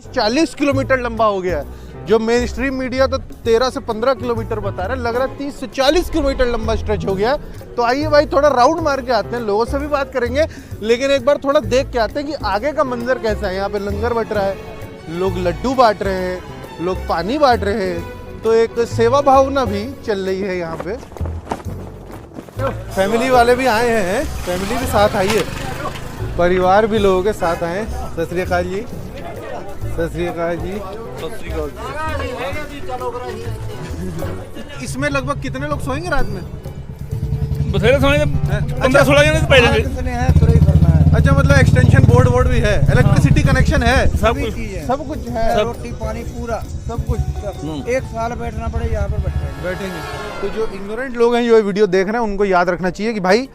40 kilometre लंबा हो गया है। जो मेन स्ट्रीम मीडिया तो 13 से 15 किलोमीटर बता रहा है, लग रहा है 30 से 40 किलोमीटर लंबा स्ट्रेच हो गया है। तो आइए भाई थोड़ा राउंड मार के आते हैं, लोगों से भी बात करेंगे, लेकिन एक बार थोड़ा देख के आते हैं कि आगे का मंजर कैसा है। यहाँ पे लंगर बट रहा है, लोग लड्डू बांट रहे हैं, लोग पानी बांट रहे हैं, तो एक सेवा भावना भी चल रही है यहाँ पे। फैमिली वाले भी आए हैं, फैमिली भी साथ आई है, परिवार भी लोगों के साथ आए। सत श्री अकाल जी, सत श्री अकाल जी, सत श्री अकाल। इसमें लगभग कितने लोग सोएंगे रात में? बथेरे सोएंगे, 15-16 जने तो पहले अच्छा, मतलब एक्सटेंशन बोर्ड भी है, इलेक्ट्रिसिटी कनेक्शन है, सब कुछ है, रोटी पानी पूरा सब कुछ। एक साल बैठना पड़े यहाँ पर बैठेंगे। तो जो इग्नोरेंट लोग हैं जो ये वीडियो देख रहे हैं, उनको याद रखना चाहिए कि भाई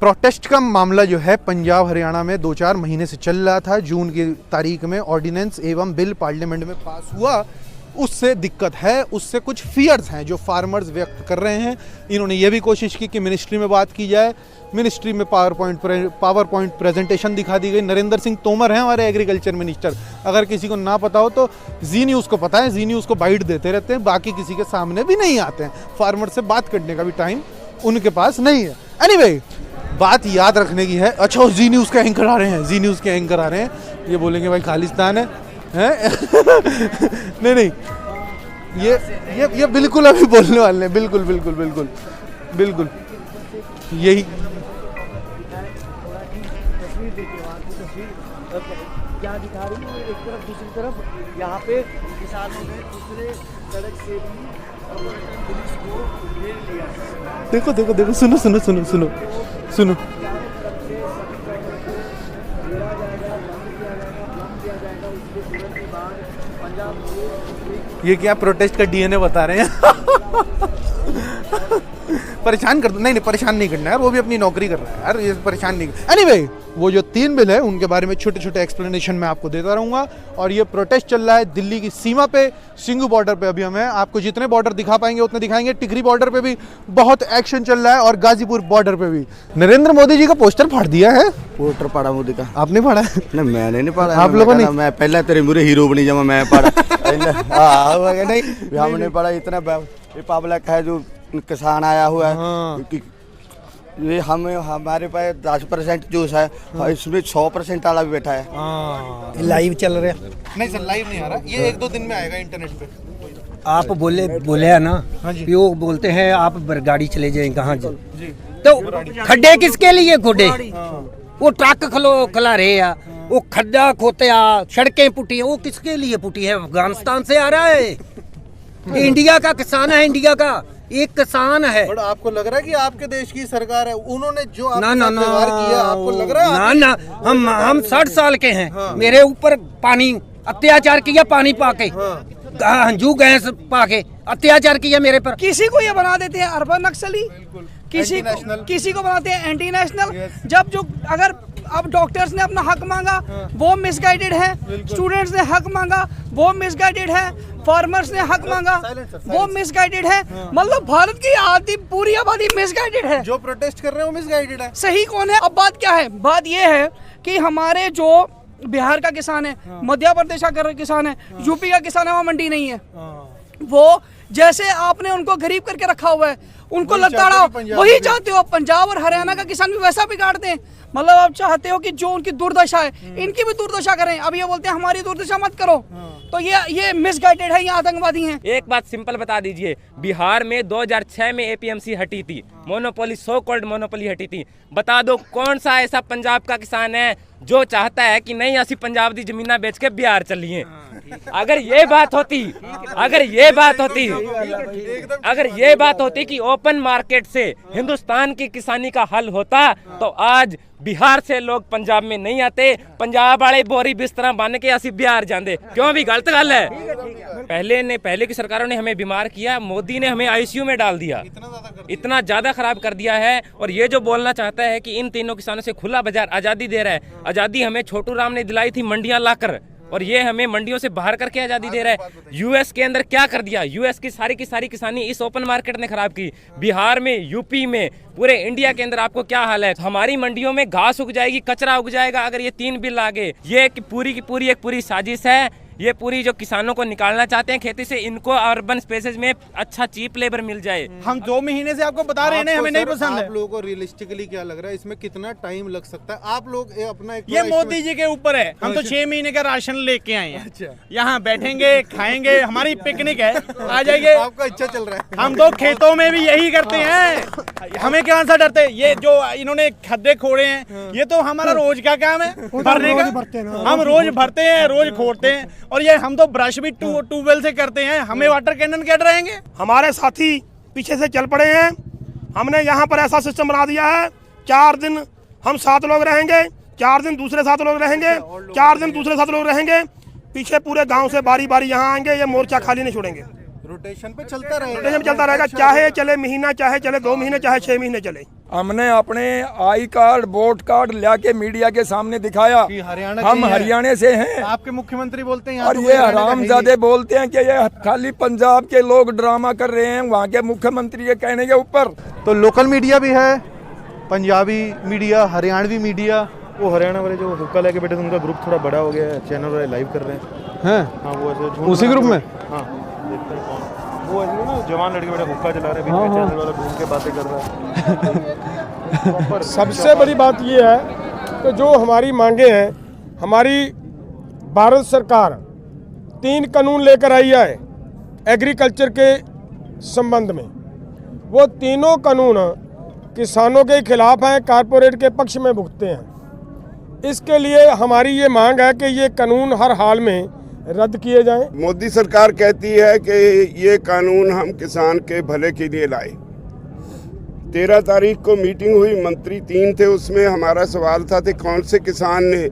प्रोटेस्ट का मामला जो है पंजाब हरियाणा में 2-4 महीने से चल रहा था। जून की तारीख में ऑर्डिनेंस एवं बिल पार्लियामेंट में पास हुआ, उससे दिक्कत है, उससे कुछ फियर्स हैं जो फार्मर्स व्यक्त कर रहे हैं। इन्होंने ये भी कोशिश की कि मिनिस्ट्री में बात की जाए, मिनिस्ट्री में पावर पॉइंट प्रेजेंटेशन दिखा दी गई। नरेंद्र सिंह तोमर हैं हमारे एग्रीकल्चर मिनिस्टर, अगर किसी को ना पता हो तो जी न्यूज़ को पता है, जी न्यूज़ को बाइट देते रहते हैं, बाकी किसी के सामने भी नहीं आते हैं। फार्मर से बात करने का भी टाइम उनके पास नहीं है। एनीवे, बात याद रखने की है। अच्छा, जी न्यूज़ के एंकर आ रहे हैं, जी न्यूज़ के एंकर आ रहे हैं, ये बोलेंगे भाई खालिस्तान है, नहीं नहीं, ये बिल्कुल अभी बोलने वाले हैं, बिल्कुल बिल्कुल बिल्कुल बिल्कुल यही। क्या दिखा रही है एक तरफ, दूसरी तरफ यहाँ पे किसानों ने दूसरे सड़क से भी पुलिस को ले लिया। देखो देखो देखो, सुनो सुनो सुनो सुनो सुनो, ये क्या प्रोटेस्ट का डीएनए बता रहे हैं। परेशान कर दो, नहीं परेशान नहीं करना यार, वो भी अपनी नौकरी कर रहा है यार, ये परेशान नहीं। एनीवे, वो जो 3 बिल है उनके बारे में छोटे छोटे एक्सप्लेनेशन मैं आपको देता रहूंगा। और ये प्रोटेस्ट चल रहा है दिल्ली की सीमा पे, सिंघू बॉर्डर पे अभी हम हैं, आपको जितने बॉर्डर दिखा पाएंगे उतने दिखाएंगे। टिकरी बॉर्डर पे भी बहुत एक्शन चल रहा है और गाजीपुर बॉर्डर पे भी। नरेंद्र मोदी जी का पोस्टर फाड़ दिया है। पोस्टर पड़ा मोदी का, आपने फाड़ा है? नहीं मैंने नहीं पढ़ा, आप लोगों ने? मैं पहले तेरे मुरे हीरो बनी जमा मैं पढ़ा नहीं, हमने पढ़ा इतना पब्लिक है जो किसान आया हुआ है। हाँ। ये हमारे पास 10% जूस है, इसमें 100% वाला भी बैठा है। लाइव चल रहा है? नहीं सर, लाइव नहीं आ रहा, ये 1-2 दिन में आएगा इंटरनेट पे। आप बोले है ना, हाँ जी। वो बोलते हैं आप गाड़ी चले जाए कहाँ जी, तो खड्डे किसके लिए खोदे? वो ट्रक खला रहे हैं, वो खड्डा खोते आ, सड़कें पुटी है, वो किसके लिए पुटी है? अफगानिस्तान से आ रहा है, इंडिया का किसान है, इंडिया का एक किसान है। और आपको लग रहा है कि आपके देश की सरकार है, उन्होंने जो ना आपके ना साथ व्यवहार किया, आपको लग रहा है? ना ना, हम 60 साल के हैं। हाँ। मेरे ऊपर पानी अत्याचार किया, पानी पाके, हंजू गैस पाके अत्याचार किया मेरे पर। किसी को ये बना देते हैं अर्बन नक्सली, किसी को बनाते हैं एंटी नेशनल। जब जो अगर अब डॉक्टर्स ने अपना हक मांगा, वो मिसगाइडेड है, स्टूडेंट्स ने हक मांगा, वो मिसगाइडेड है, फार्मर्स ने हक मांगा, वो मिसगाइडेड है। मतलब भारत की आधी पूरी आबादी मिसगाइडेड है। जो प्रोटेस्ट कर रहे हैं वो मिसगाइडेड है। सही कौन है? अब बात क्या है? बात ये है कि हमारे जो बिहार का किसान है, मध्य प्रदेश का किसान है, यूपी का किसान है, वहाँ मंडी नहीं है। वो जैसे आपने उनको गरीब करके रखा हुआ है, उनको लताड़ा, वही चाहते हो पंजाब और हरियाणा का किसान भी वैसा बिगाड़ते हैं। मतलब आप चाहते हो कि जो उनकी दुर्दशा है, इनकी भी दुर्दशा करें। अब ये बोलते हैं हमारी दुर्दशा मत करो, तो ये मिसगाइडेड है, ये आतंकवादी हैं। एक बात सिंपल बता दीजिए, बिहार में 2006 में एपीएमसी हटी थी, मोनोपोली, सो कॉल्ड मोनोपोली हटी थी। बता दो कौन सा ऐसा पंजाब का किसान है जो चाहता है कि नहीं असि पंजाब दी जमीना बेच के बिहार चलिए। अगर ये बात होती, अगर ये बात होती कि ओपन मार्केट से हिंदुस्तान की किसानी का हल होता, तो आज बिहार से लोग पंजाब में नहीं आते, पंजाब वाले बोरी बिस्तरा बन के असी बिहार जाते। क्यों? भी गलत गल है। पहले की सरकारों ने हमें बीमार किया, मोदी ने हमें आईसीयू में डाल दिया, इतना ज्यादा खराब कर दिया है। और ये जो बोलना चाहता है कि इन तीनों किसानों से खुला बाजार आजादी दे रहा है, आजादी हमें छोटू राम ने दिलाई थी मंडियां लाकर, और ये हमें मंडियों से बाहर करके आज़ादी दे रहा है। यूएस के अंदर क्या कर दिया, यूएस की सारी किसानी इस ओपन मार्केट ने खराब की। बिहार में, यूपी में, पूरे इंडिया के अंदर आपको क्या हाल है। हमारी मंडियों में घास उग जाएगी, कचरा उग जाएगा अगर ये 3 बिल आगे। ये पूरी की पूरी एक पूरी साजिश है। ये पूरी जो किसानों को निकालना चाहते हैं खेती से, इनको अर्बन स्पेसेस में अच्छा चीप लेबर मिल जाए। हम 2 महीने से आपको बता रहे हैं हमें नहीं पसंद है। आप लोगों को रियलिस्टिकली क्या लग रहा है, इसमें कितना टाइम लग सकता है? आप लोग अपना ये मोदी जी के ऊपर है। हम तो 6 महीने का राशन लेके आए हैं। यहाँ बैठेंगे, खाएंगे, हमारी पिकनिक है, आ जाइए। आपका अच्छा चल रहा है। हम तो खेतों में भी यही करते हैं, हमें क्या सा डरते। ये जो इन्होंने खड्डे खोड़े हैं, ये तो हमारा रोज का काम है भरने का। हम रोज भरते हैं, रोज खोदते हैं। और ये हम तो ब्रश भी ट्यूबवेल से करते हैं, हमें वाटर कैनन क्या डराएंगे। हमारे साथी पीछे से चल पड़े हैं। हमने यहाँ पर ऐसा सिस्टम बना दिया है, 4 दिन हम 7 लोग रहेंगे, 4 दिन दूसरे 7 लोग रहेंगे, 4 दिन दूसरे 7 लोग रहेंगे। पीछे पूरे गांव से बारी बारी यहाँ आएंगे, ये मोर्चा खाली नहीं छोड़ेंगे। रोटेशन पे चलता रहेगा। रोटेशन पे चलता रहेगा, चाहे चले महीना, चाहे चले 2 महीने, चाहे 6 महीने चले। हमने अपने आई कार्ड, वोट कार्ड लाके मीडिया के सामने दिखाया कि हरियाणा हम के हैं। हरियाणा से हैं। आपके मुख्यमंत्री बोलते हैं यहाँ और तो ये कोई हरियाणा का है ही हरामजादे बोलते हैं कि ये खाली पंजाब के लोग ड्रामा कर रहे हैं वहाँ के मुख्यमंत्री के कहने के ऊपर। नहीं। तो लोकल मीडिया भी है, पंजाबी मीडिया, हरियाणवी मीडिया। वो हरियाणा वाले जो हुक्का लेके बैठे थे, उनका ग्रुप थोड़ा बड़ा हो गया है, चैनल वाले लाइव कर रहे हैं। हाँ, वो ऐसे झूठ उसी बना ग्रुप के- में? हाँ, देखते हैं कौन वो ऐसे ना जवान लड़के बैठे हुक्का चला रहे हैं, बीच में चैनल वाला घूम के बातें कर रहा है। सबसे बड़ी बात ये है कि जो हमारी मांगे हैं, हमारी भारत सरकार 3 कानून लेकर आई है एग्रीकल्चर के संबंध में। वो तीनों कानून किसानों के खिलाफ हैं, कारपोरेट के पक्ष में भुगतते हैं। इसके लिए हमारी ये मांग है कि ये कानून हर हाल में रद्द किए जाएं। मोदी सरकार कहती है कि ये कानून हम किसान के भले के लिए लाए। 13 तारीख को मीटिंग हुई, मंत्री 3 थे, उसमें हमारा सवाल था कि कौन से किसान ने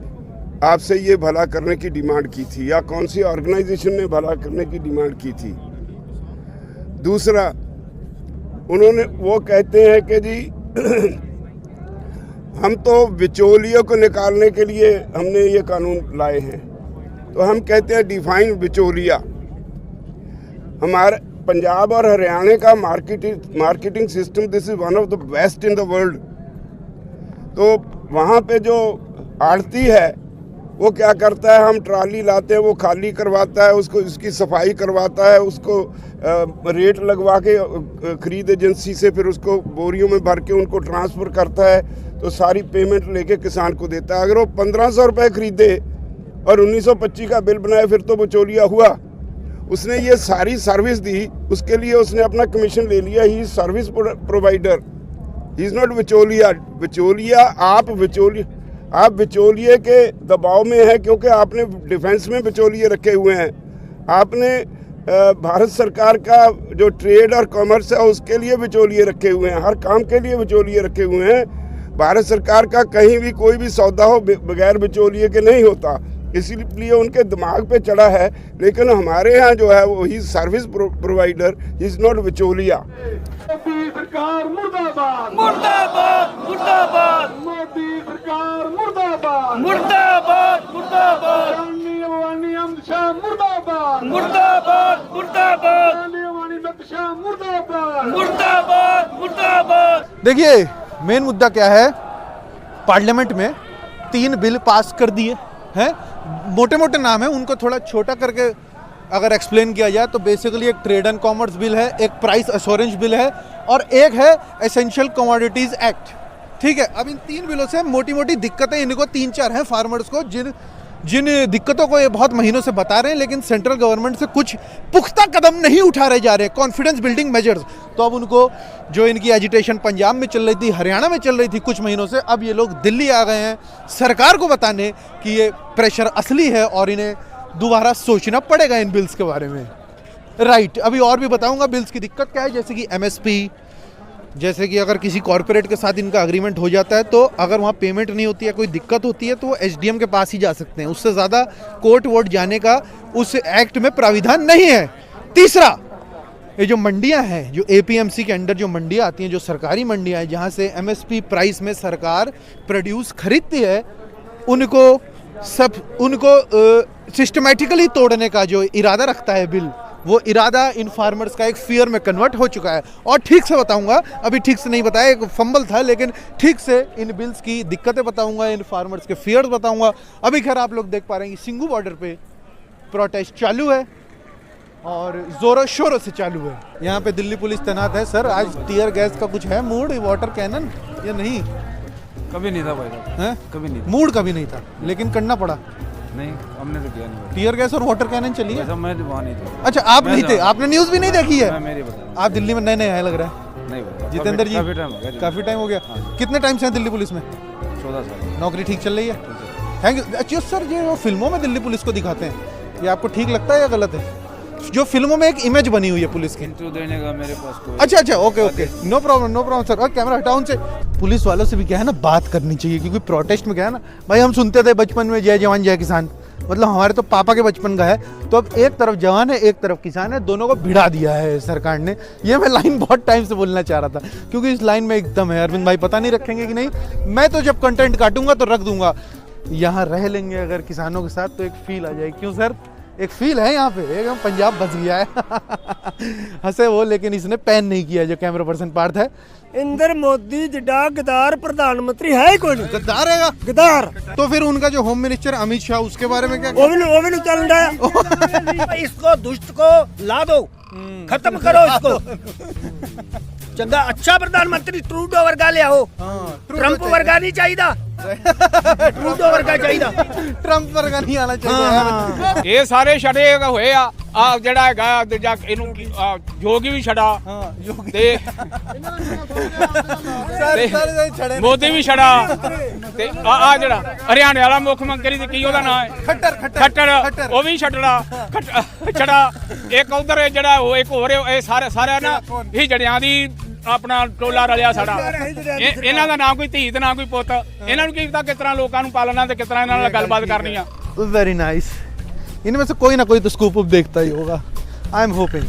आपसे ये भला करने की डिमांड की थी या कौन सी ऑर्गेनाइजेशन ने भला करने की डिमांड की थी। दूसरा, उन्होंने वो कहते हैं कि जी हम तो बिचौलियों को निकालने के लिए हमने ये कानून लाए हैं। तो हम कहते हैं डिफाइन बिचौलिया। हमारे पंजाब और हरियाणा का marketing system this is one of the best in the world. तो वहाँ पे जो आड़ती है वो क्या करता है, हम ट्राली लाते हैं, वो खाली करवाता है, उसको इसकी सफाई करवाता है, उसको रेट लगवा के खरीद एजेंसी से फिर उसको बोरियों में भर के उनको ट्रांसफ़र करता है, तो सारी पेमेंट लेके किसान को देता है। अगर वो 1500 रुपये खरीदे और 1925 का बिल बनाए फिर तो बिचौलिया हुआ। उसने ये सारी सर्विस दी, उसके लिए उसने अपना कमीशन ले लिया। He service provider, he is not बिचौलिया। बिचौलिया आप बिचौलिए के दबाव में है क्योंकि आपने डिफेंस में बिचौलिए रखे हुए हैं। आपने भारत सरकार का जो ट्रेड और कॉमर्स है उसके लिए बिचौलिए रखे हुए हैं, हर काम के लिए बिचौलिए रखे हुए हैं। भारत सरकार का कहीं भी कोई भी सौदा हो बगैर बिचौलिए के नहीं होता, इसीलिए उनके दिमाग पे चढ़ा है। लेकिन हमारे यहाँ जो है वो he service provider, he is not बिचौलिया। मोदी सरकार मुर्दाबाद, मुर्दाबाद मुर्दाबाद मोदी सरकार मुर्दाबाद, मुर्दाबाद मुर्दाबाद मुर्दाबाद, मुर्दाबाद मुर्दाबाद मुर्दाबाद। मुर्दाबाद मुर्दाबाद। देखिए मेन मुद्दा क्या है, पार्लियामेंट में 3 बिल पास कर दिए हैं। मोटे मोटे नाम है, उनको थोड़ा छोटा करके अगर एक्सप्लेन किया जाए तो बेसिकली एक ट्रेड एंड कॉमर्स बिल है, एक प्राइस एश्योरेंस बिल है और एक है एसेंशियल कमोडिटीज एक्ट। ठीक है, अब इन 3 बिलों से मोटी मोटी दिक्कतें इनको 3-4 हैं फार्मर्स को, जिन दिक्कतों को ये बहुत महीनों से बता रहे हैं, लेकिन सेंट्रल गवर्नमेंट से कुछ पुख्ता कदम नहीं उठा रहे जा रहे, कॉन्फिडेंस बिल्डिंग मेजर्स। तो अब उनको जो इनकी एजिटेशन पंजाब में चल रही थी, हरियाणा में चल रही थी कुछ महीनों से, अब ये लोग दिल्ली आ गए हैं सरकार को बताने कि ये प्रेशर असली है और इन्हें दोबारा सोचना पड़ेगा इन बिल्स के बारे में। राइट, अभी और भी बताऊंगा बिल्स की दिक्कत क्या है, जैसे कि MSP, जैसे कि अगर किसी कॉर्पोरेट के साथ इनका एग्रीमेंट हो जाता है तो अगर वहाँ पेमेंट नहीं होती है, कोई दिक्कत होती है, तो वो SDM के पास ही जा सकते हैं, उससे ज़्यादा कोर्ट वोट जाने का उस एक्ट में प्राविधान नहीं है। तीसरा, ये जो मंडियां हैं, जो APMC के अंडर जो मंडियां आती हैं, जो सरकारी मंडियां हैं जहाँ से MSP प्राइस में सरकार प्रोड्यूस खरीदती है, उनको सब उनको सिस्टमेटिकली तोड़ने का जो इरादा रखता है बिल, वो इरादा इन फार्मर्स का एक फियर में कन्वर्ट हो चुका है। और ठीक से बताऊंगा, अभी ठीक से नहीं बताया, एक फंबल था, लेकिन ठीक से इन बिल्स की दिक्कतें बताऊंगा, इन फार्मर्स के फियर्स बताऊंगा। अभी खैर आप लोग देख पा रहे हैं कि सिंघू बॉर्डर पे प्रोटेस्ट चालू है और जोरों शोरों से चालू है। यहाँ पे दिल्ली पुलिस तैनात है। सर, आज टीयर गैस का कुछ है मूड, वाटर कैनन या नहीं? कभी नहीं था भाई, हैं? कभी नहीं था। मूड कभी नहीं था, लेकिन करना पड़ा। नहीं, हमने तो किया नहीं। टीयर गैस और वाटर कैनन चली है? मैं वहाँ नहीं था। अच्छा, आप नहीं थे, आपने न्यूज़ भी नहीं देखी है? मेरी बता, आप दिल्ली में नए नए आए लग रहा है। नहीं बता। जितेंद्र जी, काफी टाइम हो गया। कितने टाइम से हैं दिल्ली पुलिस में? 14 साल। नौकरी ठीक चल रही है? Thank you. अच्छा सर, ये वो फिल्मों में दिल्ली पुलिस को दिखाते हैं, ये आपको ठीक लगता है या गलत है? जो फिल्मों में एक इमेज बनी हुई है पुलिस की, इंटरव्यू देने का मेरे पास कोई। अच्छा, ओके नो प्रॉब्लम सर। और कैमरा हटाओ उनसे। पुलिस वालों से भी क्या है ना, बात करनी चाहिए, क्योंकि प्रोटेस्ट में क्या है ना भाई, हम सुनते थे बचपन में जय जवान जय किसान, मतलब हमारे तो पापा के बचपन का है। तो अब एक तरफ जवान है, एक तरफ किसान है, दोनों को भिड़ा दिया है सरकार ने। ये मैं लाइन बहुत टाइम से बोलना चाह रहा था, क्योंकि इस लाइन में एकदम है। अरविंद भाई पता नहीं रखेंगे कि नहीं, मैं तो जब कंटेंट काटूंगा तो रख दूंगा। यहाँ रह लेंगे अगर किसानों के साथ तो एक फील आ जाएगी। क्यों सर? एक फील है यहाँ पे, एकदम पंजाब बच गया है। हंसे वो, लेकिन इसने पैन नहीं किया जो कैमरा पर्सन पार्थ है। इंदर मोदी जिड्डा गद्दार प्रधानमंत्री है कोई? गद्दार है, गद्दार। तो फिर उनका जो होम मिनिस्टर अमित शाह, उसके बारे में क्या? वो भी चल रहा है। इसको दुष्ट को ला दो, खत्म करो इसको। चंगा अच्छा प्रधानमंत्री ट्रूडो वर्गा ले आओ, ट्रंप वर्गा नहीं चाहिए, ट्रूडो वर्गा चाहिए, ट्रंप वर्गा नहीं आना चाहिए। ये सारे छड़े होए आ ਜਿਹੜਾ ਹੈਗਾ ਦੂਜਾ ਇਹਨੂੰ ਜੋਗੀ ਵੀ ਛੜਾ ਤੇ ਮੋਦੀ ਵੀ ਛੜਾ ਤੇ ਆ ਜਿਹੜਾ ਹਰਿਆਣੇ ਵਾਲਾ ਮੁੱਖ ਮੰਤਰੀ ਤੇ ਕੀ ਉਹਦਾ ਨਾਮ ਹੈ, ਖੱਟਰ, ਉਹ ਵੀ ਛੱਡਣਾ ਛੜਾ। ਇੱਕ ਉਧਰ ਜਿਹੜਾ ਉਹ ਇੱਕ ਹੋਰ ਇਹ ਸਾਰੇ ਨਾ ਇਹ ਜੜਿਆਂ ਦੀ ਆਪਣਾ ਟੋਲਾ ਰਲਿਆ ਸਾਡਾ। ਇਹਨਾਂ ਦਾ ਨਾ ਕੋਈ ਧੀ ਤੇ ਨਾ ਕੋਈ ਪੁੱਤ, ਇਹਨਾਂ ਨੂੰ ਕੀ ਪਤਾ ਕਿਸ ਤਰ੍ਹਾਂ ਲੋਕਾਂ ਨੂੰ ਪਾਲਣਾ ਤੇ ਕਿਸ ਤਰ੍ਹਾਂ ਇਹਨਾਂ ਨਾਲ ਗੱਲਬਾਤ ਕਰਨੀ ਆ। Very nice. इनमें से कोई ना कोई तो स्कूप अप देखता ही होगा, आई एम होपिंग।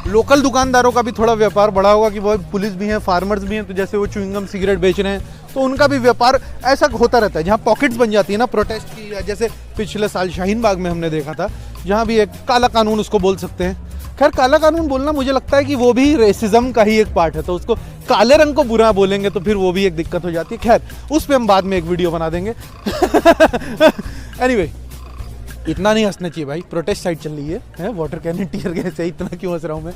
लोकल दुकानदारों का भी थोड़ा व्यापार बढ़ा होगा कि वो पुलिस भी हैं, फार्मर्स भी हैं, तो जैसे वो च्युइंगम सिगरेट बेच रहे हैं तो उनका भी व्यापार ऐसा होता रहता है। जहाँ पॉकेट्स बन जाती है ना प्रोटेस्ट की, या जैसे पिछले साल शाहीन बाग में हमने देखा था, जहाँ भी एक काला कानून उसको बोल सकते हैं। खैर, काला कानून बोलना मुझे लगता है कि वो भी रेसिज्म का ही एक पार्ट है, तो उसको काले रंग को बुरा बोलेंगे तो फिर वो भी एक दिक्कत हो जाती है। खैर, उस पर हम बाद में एक वीडियो बना देंगे। एनीवे, इतना नहीं हंसना चाहिए भाई, प्रोटेस्ट साइड चल रही है वाटर कैनन टीयर गैस है, इतना क्यों हंस रहा हूँ मैं।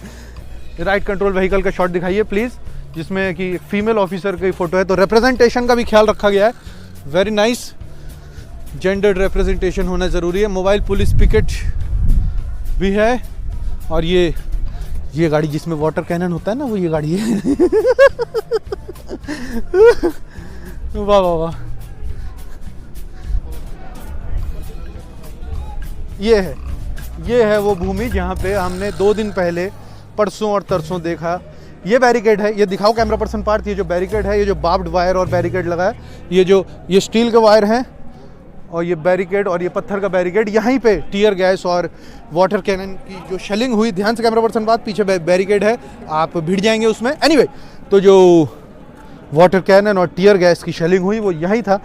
राइट कंट्रोल व्हीकल का शॉट दिखाइए प्लीज़, जिसमें कि फीमेल ऑफिसर की फ़ोटो है, तो रिप्रेजेंटेशन का भी ख्याल रखा गया है। वेरी नाइस, जेंडर रिप्रेजेंटेशन होना ज़रूरी है। मोबाइल पुलिस पिकेट भी है, और ये गाड़ी जिसमें वाटर कैनन होता है ना, वो ये गाड़ी है। वाह वाह वाह, ये है वो भूमि जहाँ पे हमने 2 दिन पहले, परसों और तरसों देखा। ये बैरिकेड है, ये दिखाओ कैमरा पर्सन पार्थ, ये जो बैरिकेड है, ये जो बार्ब्ड वायर और बैरिकेड लगा है, ये स्टील के वायर हैं, और ये बैरिकेड और ये पत्थर का बैरिकेड, यहीं पे टीयर गैस और वाटर कैनन की जो शेलिंग हुई, ध्यान से कैमरा पर्सन बात, पीछे बैरिकेड है, आप भिड़ जाएंगे उसमें। एनीवे, तो जो वाटर कैनन और टीयर गैस की शेलिंग हुई वो यहीं था।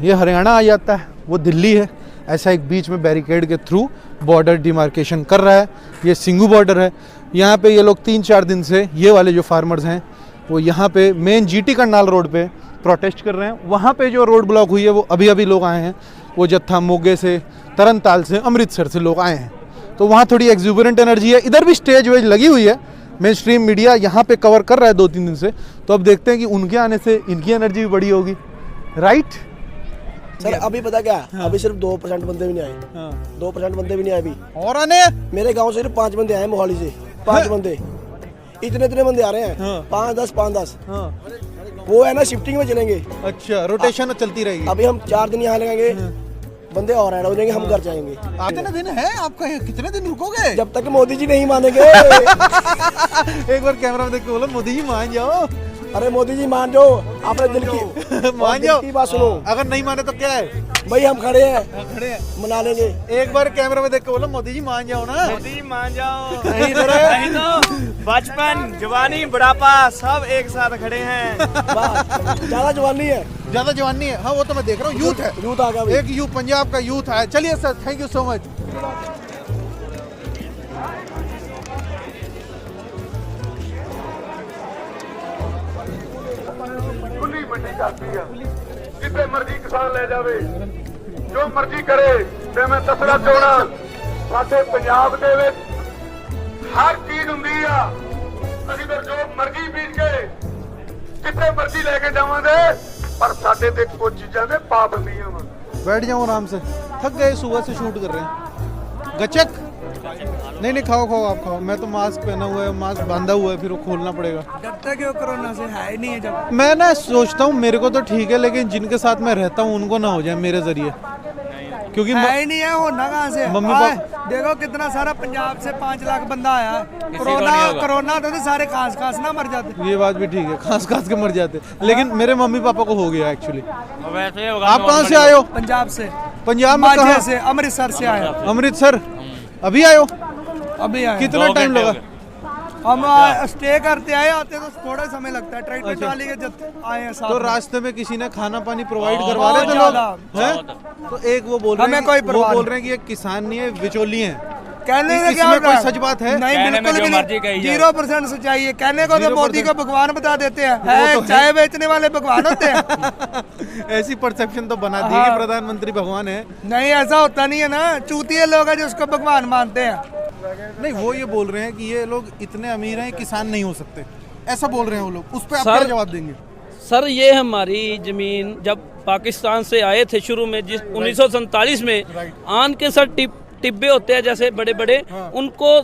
ये हरियाणा आ जाता है, वो दिल्ली है। ऐसा एक बीच में बैरिकेड के थ्रू बॉर्डर डिमार्केशन कर रहा है। ये सिंघू बॉर्डर है। यहाँ पे ये लोग 3-4 दिन से, ये वाले जो फार्मर्स हैं, वो यहाँ पे मेन GT करनाल रोड पे प्रोटेस्ट कर रहे हैं। वहाँ पे जो रोड ब्लॉक हुई है, वो अभी लोग आए हैं, वो जत्था मोगे से, तरनताल से, अमृतसर से लोग आए हैं। तो वहाँ थोड़ी एक्जुबरेंट एनर्जी है। इधर भी स्टेज वेज लगी हुई है, मेन स्ट्रीम मीडिया यहाँ पे कवर कर रहा है 2-3 दिन से। तो अब देखते हैं कि उनके आने से इनकी एनर्जी भी बड़ी होगी, राइट सर? अभी पता क्या, अभी सिर्फ 2% बंदे भी नहीं आए। 2% बंदे भी नहीं आए अभी, और आने मेरे गाँव से सिर्फ 5 बंदे आए, मोहाली से 5 बंदे। इतने बंदे आ रहे हैं, 5-10 वो है ना, शिफ्टिंग में चलेंगे। अच्छा, रोटेशन चलती रहेगी। अभी हम 4 दिन यहाँ लगेंगे, बंदे और ऐड हो जाएंगे, हम घर जाएंगे। कितने दिन है आपका? कितने दिन रुकोगे? जब तक मोदी जी नहीं मानेंगे। एक बार कैमरा में देख के बोलो, मोदी जी मान जाओ। अरे मोदी जी मान जाओ, अपने दिल की मान जाओ, की बात सुनो। अगर नहीं माने तो क्या है? भाई हम खड़े हैं, खड़े हैं, मना लेंगे। एक बार कैमरा में देख के बोलो मोदी जी मान जाओ ना। मोदी मान जाओ। नहीं तो नहीं तो बचपन जवानी बुढ़ापा सब एक साथ खड़े हैं। ज्यादा जवानी है, ज्यादा जवान नहीं है। हाँ वो तो मैं देख रहा हूँ, यूथ है, यूथ आ गया भाई। एक यूथ, पंजाब का यूथ है। चलिए sir, thank you so much. खुली मंडी जाती है, जिथे मर्जी किसान ले जावे, जो मर्जी करे। ते मैं दसना चाहना, साडे पंजाब दे विच हर चीज हुंदी आ। असीं फिर जो मर्जी बीज के जिथे मर्जी लेके जावांगे, पर साडे ते कुछ चीजां दे पाबंदियां वा। बैठ जाओ आराम से, थक गए, सुबह से शूट कर रहे हैं। गचक नहीं खाओ खाओ, आप खाओ। मैं तो मास्क पहना हुआ है, मास्क बांधा हुआ है, फिर वो खोलना पड़ेगा। डरते क्यों कोरोना से? है ही नहीं है जब। मैं ना सोचता हूँ मेरे को तो ठीक है, लेकिन जिनके साथ मैं रहता हूँ उनको ना हो जाए मेरे जरिए, क्योंकि है ही नहीं है, होना कहाँ से? मम्मी पापा देखो कितना सारा पंजाब से 5 लाख बंदा आया है। कोरोना तो सारे खास ना मर जाते। ये बात भी ठीक है, खास के मर जाते, लेकिन मेरे मम्मी पापा को हो गया एक्चुअली। वैसे आप कहाँ से आए हो? पंजाब से। पंजाब में कहाँ से? अमृतसर से आया। अमृतसर अभी आए हो? अभी आए। कितना टाइम लगा? हम स्टे करते आए, आते तो थोड़ा समय लगता है। ट्रैक्टर ट्राली के जब आए हैं साथ तो में। रास्ते में किसी ने खाना पानी प्रोवाइड करवा रहे थे लोग हैं? तो एक वो बोल रहे हैं, वो बोल रहे हैं कि ये किसान नहीं है, बिचौली हैं। कहने इसमें क्या कोई सच बात है? नहीं, बिल्कुल भी नहीं। 0% सच्चाई है। कहने को तो मोदी को भगवान बता देते हैं, चाय बेचने वाले भगवान होते हैं। ऐसी परसेप्शन तो बना दी कि प्रधानमंत्री भगवान है। नहीं, ऐसा होता नहीं है ना। चूतिए लोग हैं जो उसको भगवान मानते हैं। नहीं, वो ये बोल रहे हैं कि ये लोग इतने अमीर हैं, किसान नहीं हो सकते, ऐसा बोल रहे हैं वो लोग। उस पर आप क्या जवाब देंगे? सर, ये हमारी जमीन जब पाकिस्तान से आए थे शुरू में, जिस 1947 में आन के सर टिब्बे होते हैं जैसे बड़े बड़े, उनको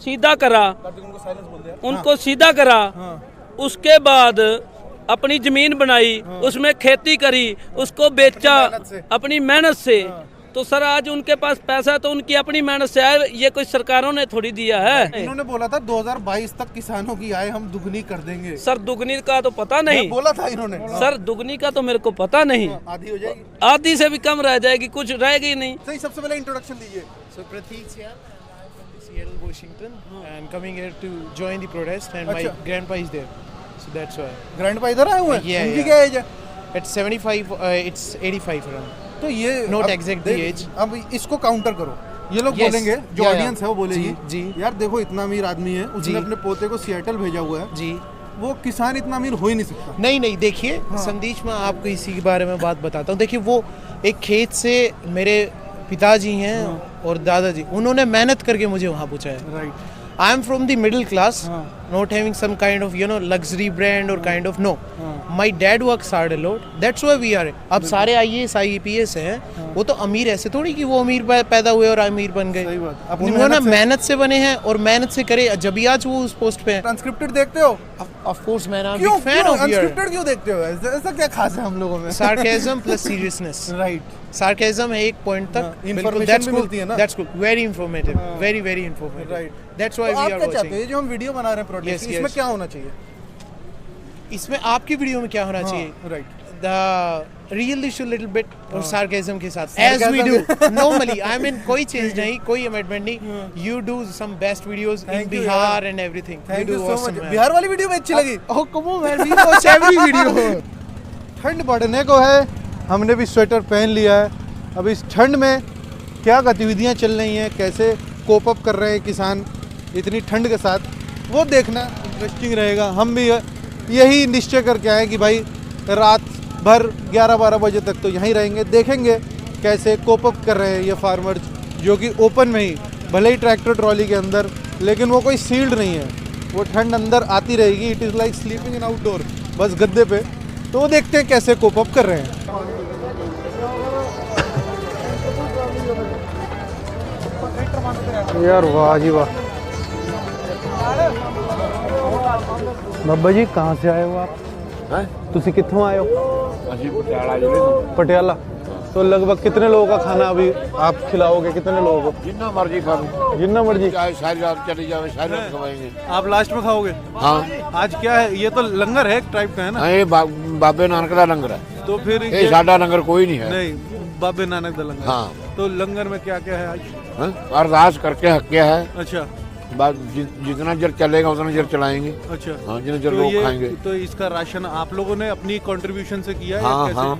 सीधा करा, उसके बाद अपनी जमीन बनाई, उसमें खेती करी, उसको बेचा अपनी मेहनत से। तो सर आज उनके पास पैसा तो उनकी अपनी मेहनत से आए, ये कोई सरकारों ने थोड़ी दिया है। इन्होंने बोला था 2022 तक किसानों की आय हम दुगनी कर देंगे। सर दुगनी का तो पता नहीं, बोला था इन्होंने। सर दुगनी का तो मेरे को पता नहीं। आधी हो जाएगी, आधी से भी कम रह जाएगी, कुछ रहेगी नहीं। सही, सबसे पहले इंट्रोडक्शन दीजिए। So Prateek here, Seattle, Washington, and coming here to join the protest, and my grandpa is there, so that's why. Grandpa इधर आए हुए हैं? Yeah, उनकी yeah. क्या एज है? It's 75, it's 85 around. तो ये Not अब exact the देख, age. अब इसको काउंटर करो। ये लोग Yes. बोलेंगे, जो Yeah, ऑडियंस yeah. है वो बोलेगी जी। यार देखो इतना अमीर आदमी है, उसने जी। अपने पोते को सिएटल भेजा हुआ है जी, वो किसान इतना अमीर हो ही नहीं सकता। नहीं देखिए संदेश, मैं आपको इसी के बारे में बात बताता हूँ। देखिए वो एक खेत से मेरे पिताजी हैं और दादाजी, उन्होंने मेहनत करके मुझे वहाँ पहुँचाया। Right. I am from the middle class, not having some kind of luxury brand or kind of no. My dad works hard a lot. That's why we are. अब सारे IAS IPS हैं, वो तो अमीर ऐसे थोड़ी कि वो अमीर पैदा हुए और अमीर बन गए। सही बात। अपनी उन्होंने मेहनत से बने हैं और मेहनत से करे, जब भी आज वो उस पोस्ट पे हैं। ट्रांसक्रिप्टेड देखते हो? Of course man, I'm क्यों big fan of your unscripted क्यों देखते हो? ऐसा क्या खास है हम लोगों में? sarcasm plus seriousness. Right. Sarcasm है एक पॉइंट तक। information भी मिलती है ना? That's good. Very informative. Very informative. Right. That's why तो we आप are क्या चाहते watching. हैं? ये जो हम वीडियो बना रहे हैं प्रोटेस्ट, Yes, इसमें yes. क्या होना चाहिए? इसमें आपकी वीडियो में क्या होना चाहिए? Right. The real issue little bit और sarcasm के साथ as we do normally. I mean कोई change नहीं, कोई amendment नहीं. You do some best videos in Bihar and everything. Thank you do so awesome, much. man. Bihar वाली video में अच्छी लगी? Oh come on man, we watch every video. ठंड बढ़ने को है, हमने भी स्वेटर पहन लिया है। अब इस ठंड में क्या गतिविधियां चल रही हैं, कैसे कोप अप कर रहे हैं किसान इतनी ठंड के साथ, वो देखना इंटरेस्टिंग रहेगा। हम भी यही निश्चय करके आए कि भाई रात भर 11-12 बजे तक तो यहीं रहेंगे, देखेंगे कैसे कोप अप कर रहे हैं ये फार्मर्स, जो कि ओपन में ही, भले ही ट्रैक्टर ट्रॉली के अंदर, लेकिन वो कोई सील्ड नहीं है, वो ठंड अंदर आती रहेगी। It is like sleeping in outdoor, बस गद्दे पे। तो वो देखते हैं कैसे कोप अप कर रहे हैं। यार वाह जी वाह। बाबा जी कहाँ से आए हो आप? तुसी कित्थों आए हो? पटियाला जिले तो। पटियाला। तो लगभग कितने लोगों का खाना अभी आप खिलाओगे, कितने लोगों को? जितना मर्जी खा लो, जितना मर्जी, चाहे सारी रात चली जाए, सारी रात खवाएंगे। आप लास्ट में खाओगे? हाँ। आज क्या है? ये तो लंगर है एक टाइप का, है ना? ये बाबे नानक का लंगर है, तो फिर ये साडा लंगर कोई नहीं है। नहीं, बाबे नानक दा लंगर। हाँ। तो लंगर में क्या क्या है आज? अरदास करके हक्या है। अच्छा। बस जितना जर चलेगा उतना जर चलाएंगे। अच्छा। हाँ, जितना जर तो लोग खाएंगे। तो इसका राशन आप लोगों ने अपनी कंट्रीब्यूशन से किया है? हाँ हाँ,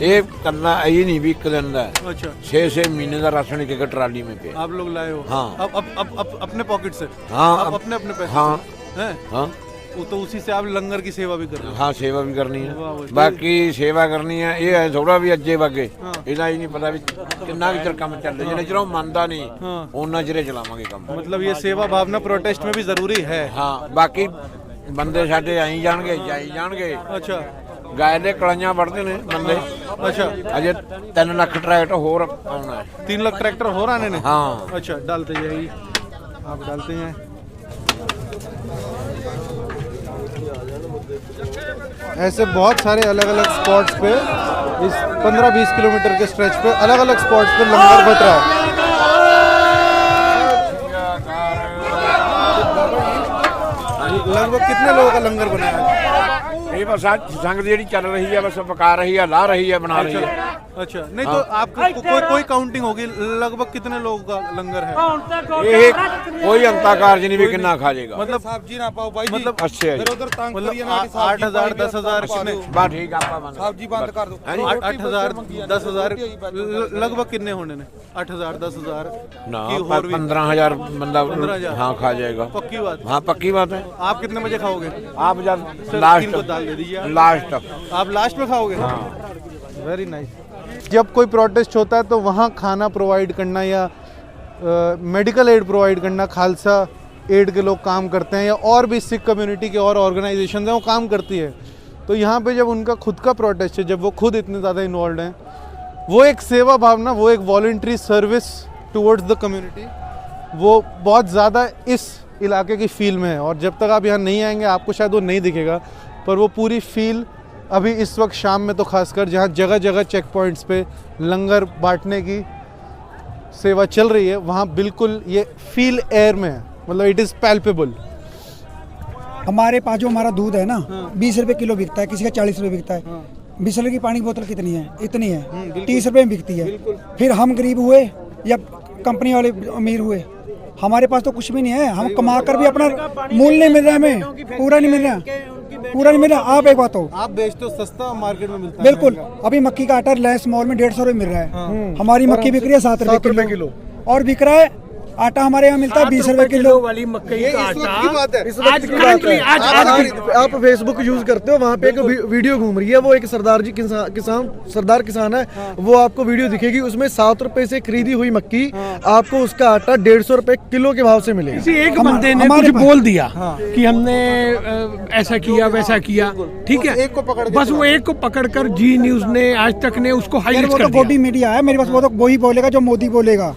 ये करना ये नहीं भी एक दिन दा। अच्छा। 6 महीने का राशन एक ट्राली में पे आप लोग लाए हो? हाँ। अब अपने पॉकेट से? हाँ, आप अपने पैसे? हाँ हैं? हाँ। तो उसी से आप लंगर की सेवा भी कर रहे हो? हाँ, सेवा भी करनी है। बाकी सेवा करनी है ये है थोड़ा भी अज्जे बागे ਇਹਦਾ ਹੀ ਨਹੀਂ ਪਤਾ ਵੀ ਕਿੰਨਾ ਕੁ ਚਿਰ ਕੰਮ ਚੱਲੇ ਜਿਹੜਾ ਚਿਰ ਮੰਨਦਾ ਨਹੀਂ ਉਹਨਾਂ ਚਿਰੇ ਚਲਾਵਾਂਗੇ ਕੰਮ। मतलब ये सेवा भावना प्रोटेस्ट में भी जरूरी है। हाँ, बाकी ਬੰਦੇ ਸਾਡੇ ਆਈ ਜਾਣਗੇ ਜਾਈ ਜਾਣਗੇ। अच्छा। गाय ਦੇ ਕਲਾਈਆਂ ਵੜਦੇ ਨੇ ਬੰਦੇ। अच्छा। अजय 3 ਲੱਖ ट्रैक्टर ਹੋਰ ਆਉਣਾ है। 3 लाख ट्रैक्टर हो आने ने? हाँ। अच्छा, डालते जाइए, आप डालते हैं। ऐसे बहुत सारे अलग अलग स्पॉट्स पे इस 15-20 किलोमीटर के स्ट्रेच पे अलग अलग स्पॉट्स पे लंगर बट रहा है। लगभग कितने लोगों का लंगर बनाया है? ये बस आज संगत ਜਿਹੜੀ ਚੱਲ ਰਹੀ है बस पका रही है, ला रही है, बना रही है। अच्छा, नहीं तो आपको कोई काउंटिंग होगी लगभग कितने लोगों का लंगर है? ये कोई अंताकार नहीं भी कितना खा जाएगा। मतलब सब्जी ना पाओ भाई, मतलब अच्छे है। मतलब 8,000 10,000 कितने? बात ठीक है, सब्जी बंद कर दो। 8,000 10,000 लगभग कितने होने ने? 8,000 10,000 ना 15,000 बंदा हाँ खा जाएगा। पक्की बात? हाँ पक्की बात है। आप कितने बजे खाओगे? आप जब लास्ट दाल दे दीजिए। लास्ट आप लास्ट में खाओगे? हाँ। Very nice. जब कोई प्रोटेस्ट होता है तो वहाँ खाना प्रोवाइड करना या मेडिकल एड प्रोवाइड करना, खालसा एड के लोग काम करते हैं या और भी सिख कम्युनिटी के और ऑर्गेनाइजेशन हैं वो काम करती है। तो यहाँ पे जब उनका खुद का प्रोटेस्ट है, जब वो खुद इतने ज़्यादा इन्वॉल्व हैं, वो एक सेवा भावना, वो एक voluntary service towards the community, वो बहुत ज़्यादा इस इलाके की फील में है। और जब तक आप यहाँ नहीं आएंगे आपको शायद वो नहीं दिखेगा, पर वो पूरी फील अभी इस वक्त शाम में तो खासकर जहाँ जगह जगह चेक पॉइंट्स पे लंगर बांटने की सेवा चल रही है, वहाँ बिल्कुल ये फील एयर में है। मतलब इट इज़ पैल्पेबल। हमारे पास जो हमारा दूध है ना 20 रुपए किलो बिकता है, किसी का 40 रुपए बिकता है। 20 रुपए की पानी की बोतल कितनी है? इतनी है। 30 रुपए में बिकती है। फिर हम गरीब हुए या कंपनी वाले अमीर हुए? हमारे पास तो कुछ भी नहीं है। हम कमा कर भी अपना मूल्य नहीं मिल रहा है, हमें पूरा नहीं मिल रहा। आप एक बात हो, आप बेचते हो सस्ता, मार्केट में मिलता है बिल्कुल। अभी मक्की का आटा रिलायंस मॉल में 150 रुपए मिल रहा है। हमारी मक्की बिक रही है 7 रुपए किलो और बिक रहा है आटा हमारे यहाँ मिलता है 20 रुपए किलो वाली मक्की का आटा। आप फेसबुक यूज करते हो, वहाँ पे एक वीडियो घूम रही है, वो एक सरदार किसान है, वो आपको वीडियो दिखेगी, उसमें 7 रुपए से खरीदी हुई मक्की आपको उसका आटा 150 रुपए किलो के भाव से मिलेगा। किसी एक बंदे ने कुछ बोल दिया कि हमने ऐसा किया वैसा किया, ठीक है, बस वो एक को पकड़कर जी न्यूज ने, आज तक ने उसको हाईलाइट कर दिया। गोदी मीडिया है मेरे पास, वो तो वही बोलेगा जो मोदी बोलेगा।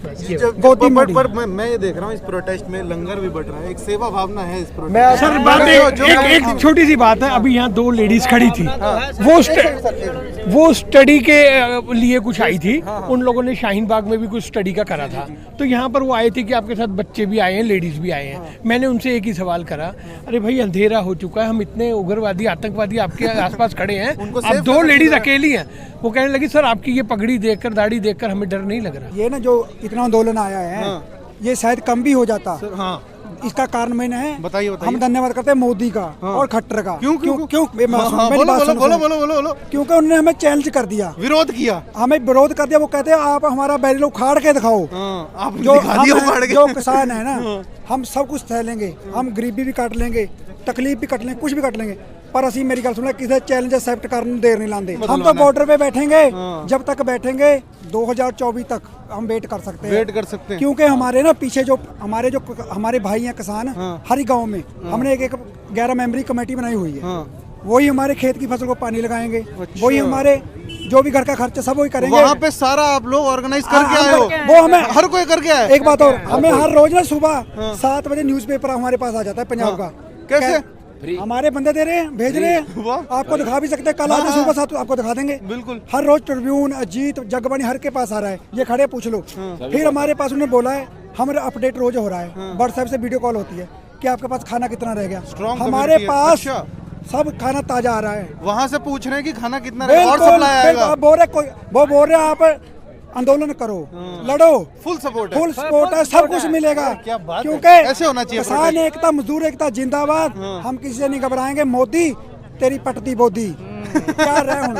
मैं ये देख रहा हूँ इस प्रोटेस्ट में लंगर भी बट रहा है, एक सेवा भावना है इस प्रोटेस्ट में। सर बात एक छोटी सी बात है, अभी यहाँ 2 लेडीज खड़ी थी, वो स्टडी के लिए कुछ आई थी। उन लोगों ने शाहीन बाग में भी कुछ स्टडी का करा था, तो यहाँ पर वो आए थे कि आपके साथ बच्चे भी आए हैं, लेडीज भी आए हैं। मैंने उनसे एक ही सवाल करा, अरे भाई अंधेरा हो चुका है, हम इतने उग्रवादी आतंकवादी आपके आसपास खड़े हैं, आप 2 लेडीज अकेली हैं। वो कहने लगी सर आपकी ये पगड़ी देखकर, दाढ़ी देखकर हमें डर नहीं लग रहा। ये ना जो इतना आंदोलन आया है ये शायद कम भी हो जाता। इसका कारण मैंने है, बताइए। हम धन्यवाद करते हैं मोदी का और खट्टर का। क्यों क्योंकि उन्होंने हमें चैलेंज कर दिया, विरोध किया, हमें विरोध कर दिया। वो कहते हैं आप हमारा बैरियर उखाड़ के दिखाओ। जो किसान है ना, हम सब कुछ सह लेंगे, हम गरीबी भी काट लेंगे, तकलीफ भी कट लेंगे, कुछ भी कट लेंगे, पर असी मेरी गल सुनो, किसी चैलेंज एक्सेप्ट करने देर नहीं लाते। हम तो बॉर्डर पे बैठेंगे, जब तक बैठेंगे 2024 तक हम वेट कर सकते हैं, क्योंकि हमारे ना पीछे जो हमारे भाई हैं किसान, हर गांव में हमने एक 11 मेंबरी कमेटी बनाई हुई है। वही हमारे खेत की फसल को पानी लगाएंगे, वही हमारे जो भी घर का खर्चा सब वही करेंगे। वहाँ पे सारा आप लोग ऑर्गेनाइज करके आए हो? वो हमें हर कोई करके आए। एक बात और, हमें हर रोज ना सुबह 7 बजे न्यूज़पेपर हमारे पास आ जाता है पंजाब का। कैसे? हमारे बंदे दे रहे हैं, भेज रहे हैं, आपको दिखा भी सकते हैं। कल आते सुबह 7 आपको दिखा देंगे। बिल्कुल, हर रोज ट्रिब्यून, अजीत, जगबानी हर के पास आ रहा है, ये खड़े पूछ लो। फिर हमारे पास उन्होंने बोला है, हमारा अपडेट रोज हो रहा है, व्हाट्सएप से वीडियो कॉल होती है कि आपके पास खाना कितना रह गया। हमारे पास सब खाना ताजा आ रहा है। वहाँ से पूछ रहे हैं कि खाना कितना रह गया और सप्लाई आएगा। वो बोल रहे आप आंदोलन करो, लड़ो, फुल सपोर्ट फुल सपोर्ट है, सब कुछ मिलेगा। क्या बात है। क्योंकि ऐसे होना चाहिए किसान protest। एकता, मजदूर एकता जिंदाबाद। हम किसी से नहीं घबराएंगे। मोदी तेरी पटती बोदी क्या रहे हुण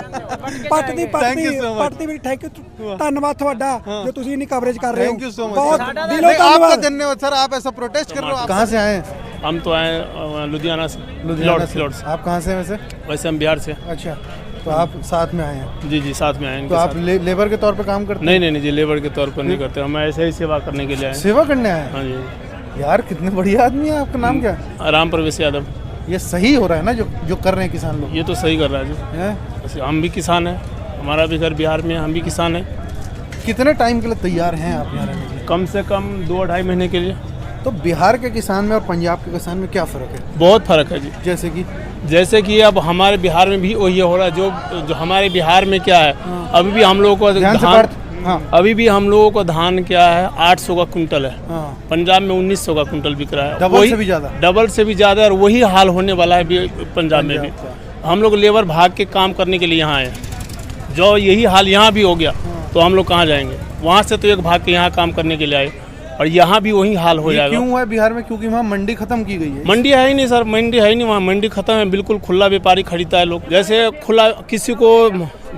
पटती Thank you so much। पटती भी। थैंक यू, धन्यवाद ਤੁਹਾਡਾ जो तुसी इन्नी कवरेज कर रहे हो। Thank you so much. बहुत नहीं, दिलों आपका धन्यवाद। धन्यवाद सर, आप ऐसा प्रोटेस्ट कर रहे हो। आप कहाँ से आए हैं? हम तो आए लुधियाना से। लुधियाना से। लॉर्ड्स। आप कहाँ से हैं वैसे? वैसे हम बिहार से। अच्छा, तो आप साथ में आए हैं? जी जी, साथ में आए हैं। तो आप लेबर के तौर पे काम करते हैं? नहीं जी, लेबर के तौर पर नहीं करते, हम ऐसे ही सेवा करने के लिए आए। सेवा करने आए? हाँ जी। यार कितने बढ़िया आदमी है। आपका नाम क्या है? राम प्रवेश यादव। ये सही हो रहा है ना जो कर रहे हैं किसान लोग? ये तो सही कर रहा है जी। हम भी किसान हैं, हमारा भी घर बिहार में, हम भी किसान हैं। कितने टाइम के लिए तैयार हैं आप यहाँ रहने के लिए? कम से कम 2-2.5 महीने के लिए। तो बिहार के किसान में और पंजाब के किसान में क्या फ़र्क है? बहुत फ़र्क है जी। जैसे कि अब हमारे बिहार में भी वही हो रहा है। जो हमारे बिहार में क्या है, अभी भी हम लोगों को अभी भी हम लोगों को धान क्या है 800 का कुंटल है। पंजाब में 1900 का कुंटल बिक रहा है। डबल से भी ज़्यादा। डबल से भी ज़्यादा, और वही हाल होने वाला है पंजाब में भी। हम लोग लेबर भाग के काम करने के लिए यहाँ आए, जो यही हाल यहाँ भी हो गया तो हम लोग कहाँ जाएंगे? वहाँ से तो एक भाग के यहाँ काम करने के लिए आए, और यहाँ भी वही हाल हो जाएगा। क्यों हुआ है बिहार में? क्योंकि वहाँ मंडी खत्म की गई है। मंडी है ही नहीं सर, मंडी है ही नहीं वहाँ। मंडी खत्म है, बिल्कुल खुला व्यापारी खरीदता है लोग। जैसे खुला, किसी को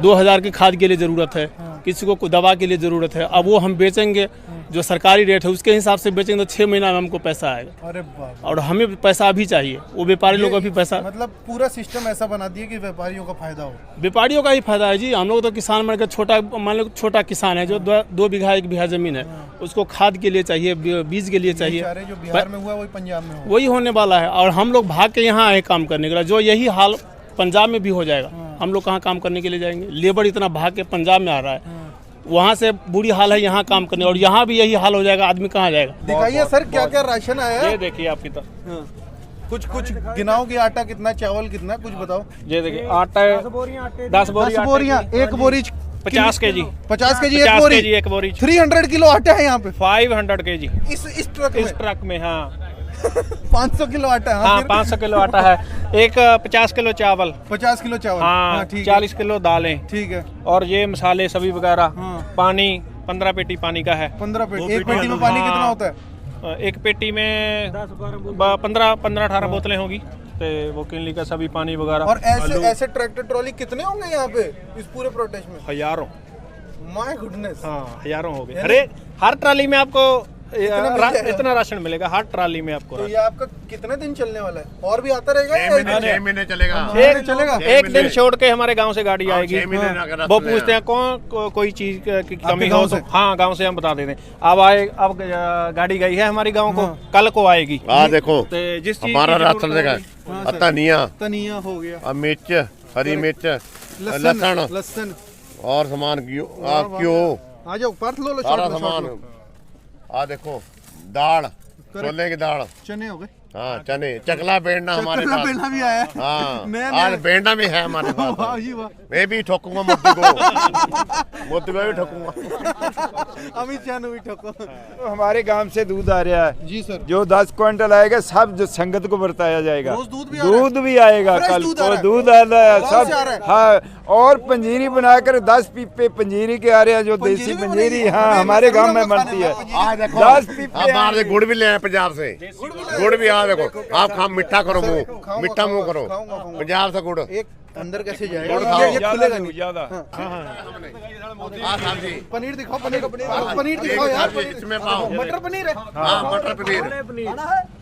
2000 की खाद के लिए ज़रूरत है, किसी को दवा के लिए ज़रूरत है, अब वो हम बेचेंगे जो सरकारी रेट है उसके हिसाब से बेचेंगे तो 6 महीना में हमको पैसा आएगा। अरे बाप। और हमें पैसा अभी चाहिए, वो व्यापारी लोग अभी पैसा। मतलब पूरा सिस्टम ऐसा बना दिया कि व्यापारियों का फायदा हो। व्यापारियों का ही फायदा है जी। हम लोग तो किसान मान के छोटा, मान लो छोटा किसान है जो 2 बीघा 1 बीघा ज़मीन है, उसको खाद के लिए चाहिए, बीज के लिए चाहिए। जो बिहार में हुआ वही पंजाब में हो। वही होने वाला है, और हम लोग भाग के यहाँ आए काम करने के लिए। जो यही हाल पंजाब में भी हो जाएगा, हम लोग कहाँ काम करने के लिए जाएंगे? लेबर इतना भाग के पंजाब में आ रहा है, वहाँ से बुरी हाल है यहाँ काम करने, और यहाँ भी यही हाल हो जाएगा, आदमी कहाँ जाएगा? दिखाइए सर क्या क्या राशन आया है। ये देखिए आपकी तो कुछ गिनाओ कि आटा कितना, चावल कितना, कुछ बताओ। ये देखिए आटा 10 बोरियां, एक बोरी 50 केजी 50 केजी एक बोरी 300 किलो आटा है यहाँ पे। 500 केजी इस ट्रक में हाँ 500 किलो आटा। हाँ 500 किलो आटा है। एक 50 किलो चावल 50 किलो चावल हाँ, 40 किलो दालें। ठीक है। और ये मसाले सभी वगैरह। पानी 15 पेटी पानी का है। 15 पेटी। एक पेटी में पानी कितना होता है? एक पेटी में 15-18 बोतलें होगी, तो वो किनली का सभी पानी वगैरह। और ऐसे ट्रैक्टर ट्रॉली कितने होंगे यहाँ पे इस पूरे प्रोटेस्ट में? हजारों। My goodness. हाँ हजारों हो गए। अरे हर ट्राली में आपको इतना राशन मिलेगा, हर ट्राली में आपको। तो ये आपका कितने दिन चलने वाला है? और भी आता रहेगा? 6 महीने चलेगा। एक दिन छोड़ के हमारे गांव से गाड़ी आएगी, वो पूछते हैं कौन कोई चीज की कमी हो तो हाँ गांव से हम बता देते हैं। अब गाड़ी गई है हमारी गांव को, कल को आएगी। देखो जिस चीज हमारा राशन देखा, धनिया हो गया, मिर्च, हरी मिर्च, लहसुन और सामान क्यों आ जाओ पार्थ लो सारा सामान। देखो दाल, छोले की दाल, चने हो गए। हाँ चने, चकला बेड़ना हमारे पास। बेड़ना भी आया है। हाँ आज बेड़ना भी है हमारे पास। मैं भी ठोकूंगा मोदी को भी ठोकूंगा। अमित शाह भी ठोको। तो हमारे गांव से दूध आ रहा है जी सर। जो 10 क्विंटल आएगा सब जो संगत को बरताया जाएगा। दूध भी आएगा कल को, दूध आ रहा है सब। हाँ और पंजीरी बनाकर 10 पीपे पंजीरी के आ रहे हैं, जो देसी पंजीरी हाँ हमारे गांव में बनती है। 10 पीपे गुड़ भी ले आए पंजाब से, गुड़ भी। देखो आप खा मीठा करो, मीठा मुंह करो। पंजाब से गुड़ एक अंदर कैसे जाएगा? ये खुलेगा नहीं ज्यादा। पनीर दिखाओ, पनीर दिखाओ यार। इसमें पाओ मटर पनीर है। हाँ मटर पनीर।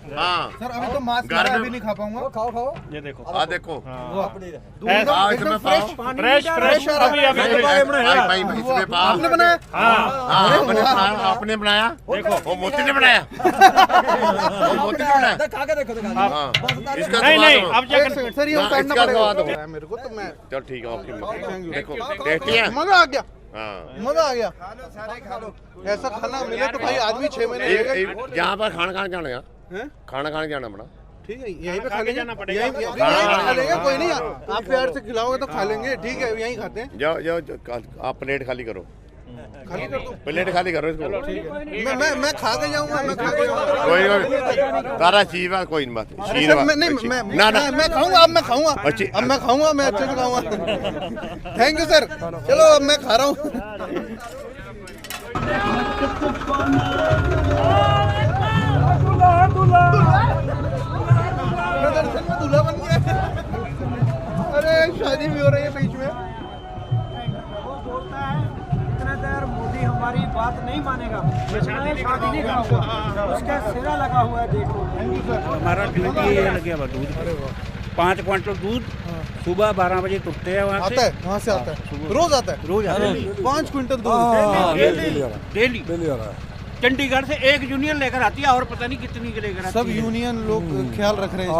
हाँ सर अभी तो मांस अभी नहीं खा पाऊंगा। खाओ ये देखो। देखो एकदम फ्रेश आपने बनाया? आपने बनाया? देखो वो मोती ने बनाया। मोती ने बनाया। नहीं अब सर ये उतारना पड़ेगा मेरे को, तो मैं चल ठीक है। ओके देखो टेस्टी है, मजा आ गया। मजा आ गया। ऐसा खाना मिले तो भाई आदमी 6 महीने रहेगा। यहाँ पर खाना खाने जाना, खाना खाने जाना पड़ा। ठीक है यहीं पे खा लेंगे, यहीं खा लेंगे, कोई नहीं। आप प्यार से खिलाओगे तो खा लेंगे। ठीक है यहीं खाते हैं। जाओ आप प्लेट खाली करो, खाली कर दो। प्लेट खाली करो इसको। मैं खा के जाऊंगा, मैं खा के जाऊंगा। कोई सारा चीज बात कोई नहीं बात। मैं खाऊंगा, अब मैं खाऊंगा, अब मैं खाऊंगा, मैं अच्छे से खाऊंगा। Thank you sir. चलो अब मैं खा रहा हूँ। दूल्हा बन गया। अरे शादी भी हो रही है बीच में। मोदी हमारी बात नहीं मानेगा, शादी नहीं करूंगा, उसका सिरा लगा हुआ है। देखो हमारा ये लगे हुआ दूध 5 क्विंटल दूध सुबह 12 बजे टूटते हैं वहाँ आता है, वहाँ से आता है, रोज आता है, रोज आता है 5 क्विंटल दूध डेली आ रहा है। चंडीगढ़ से एक यूनियन लेकर आती है और पता नहीं कितनी के लेकर आती है। सब यूनियन लोग ख्याल रख रहे हैं।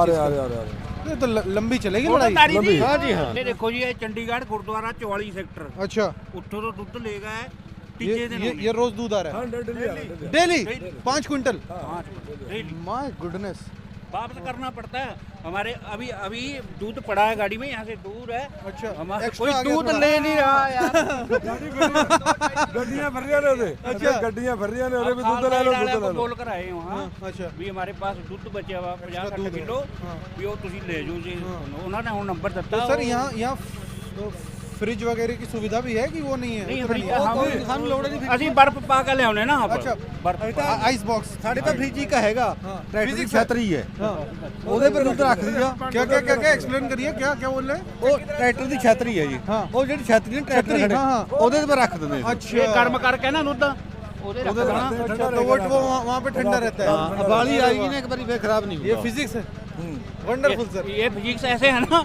ये तो लंबी चलेगी लड़ाई। हाँ जी हाँ। ये देखो जी, ये चंडीगढ़ गुरुद्वारा 44 सेक्टर। अच्छा, उठो तो दूध लेगा है। ये रोज दूध आ रहा है डेली 5 क्विंटल। माय गुडनेस, वापस करना पड़ता है हमारे। अभी दूध पड़ा है गाड़ी में, यहाँ से दूर है। अच्छा, कोई दूध ले नहीं रहा यार। गड्डियां भर रही है। अच्छा, गड्डियां भर रही है। अरे भी दूध ले लो, दूध ले लो बोल कर आए वहाँ। अच्छा, भी हमारे पास दूध बचा हुआ 50-60 किलो भी वो तुसी ले जाओ जी। उन्होंने वो नंबर दिता। तो सर यहाँ फ्रिज वगैरह की सुविधा भी है कि वो नहीं है? ਅਸੀਂ ਬਰਫ ਪਾ ਕੇ ਲਿਆਉਣੇ ਨਾ। अच्छा, आइस बॉक्स ਸਾਡੇ ਤਾਂ ਫ੍ਰਿਜ ਹੀ ਕਹੇਗਾ ट्रैक्टर की छतरी है ਉਹਦੇ पर दूध रख दिया। क्या एक्सप्लेन करिए, क्या बोल रहे हैं? ਉਹ ट्रैक्टर की छतरी है जी। ਉਹ ਜਿਹੜੀ छतरी ਨੇ ट्रैक्टर खड़े ਉਹਦੇ पर रख ਦਿੰਦੇ। अच्छा, गर्म करके ना दूध अच्छा, तो वो वहाँ पे ठंडा रहता है। बाली आएगी ना एक बार फिर खराब नहीं। ये फिजिक्स है, वंडरफुल सर। ये फिजिक्स ऐसे है ना,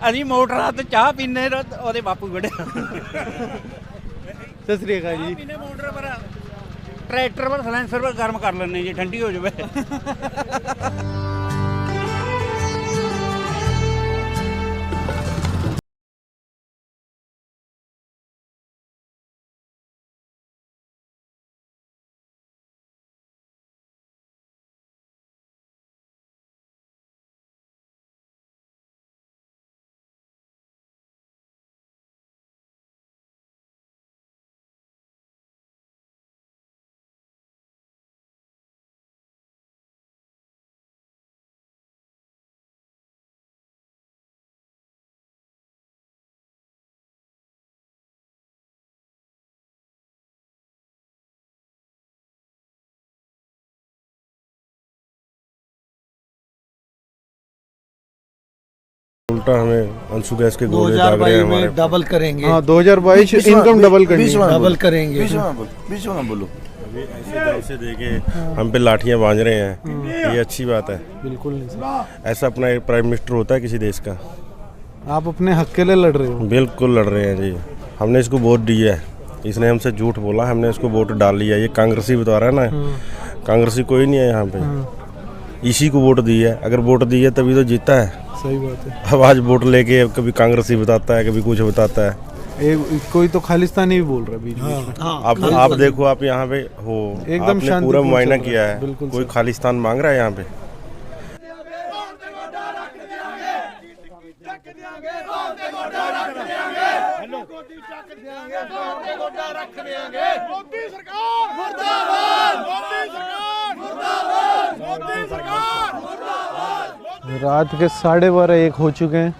ਅਸੀਂ ਮੋਟਰਾਂ ਤੇ ਚਾਹ ਪੀਨੇ ਉਹਦੇ ਬਾਪੂ ਬੜੇ ਸਤਿ ਸ੍ਰੀ ਅਕਾਲ ਜੀ। ਪੀਨੇ ਮੋਟਰ ਪਰ ਟਰੈਕਟਰ ਪਰ ਸਲੈਂਸਰ ਪਰ ਗਰਮ ਕਰ ਲੈਣੇ ਜੀ, ਠੰਡੀ ਹੋ ਜਾਵੇ। उल्टा हमें आंसू गैस के गोले दाग रहे हैं हमारे। डबल करेंगे। हाँ, 2022 इनकम डबल करनी है। डबल करेंगे। बीच में बोलो। अभी ऐसे देके हम पे लाठियां बांध रहे हैं, ये अच्छी बात है? बिल्कुल नहीं। ऐसा अपना एक प्राइम मिनिस्टर होता है किसी देश का? आप अपने हक के लिए लड़ रहे हो? बिल्कुल लड़ रहे हैं जी। हमने इसको वोट दिया है, इसने हमसे झूठ बोला, हमने इसको वोट डाल लिया। ये कांग्रेसी बता रहा है ना, कांग्रेसी कोई नहीं है यहाँ पे, इसी को वोट दी है। अगर वोट दी है तभी तो जीता है। सही बात है। अब आज वोट लेके कभी कांग्रेसी बताता है, कभी कुछ बताता है। कोई तो खालिस्तानी भी बोल रहा है बीच में। आप देखो, आप यहाँ पे हो, एकदम आपने पूरा मुआयना किया है, कोई खालिस्तान मांग रहा है यहाँ पे? रात के 12:30 हो चुके हैं।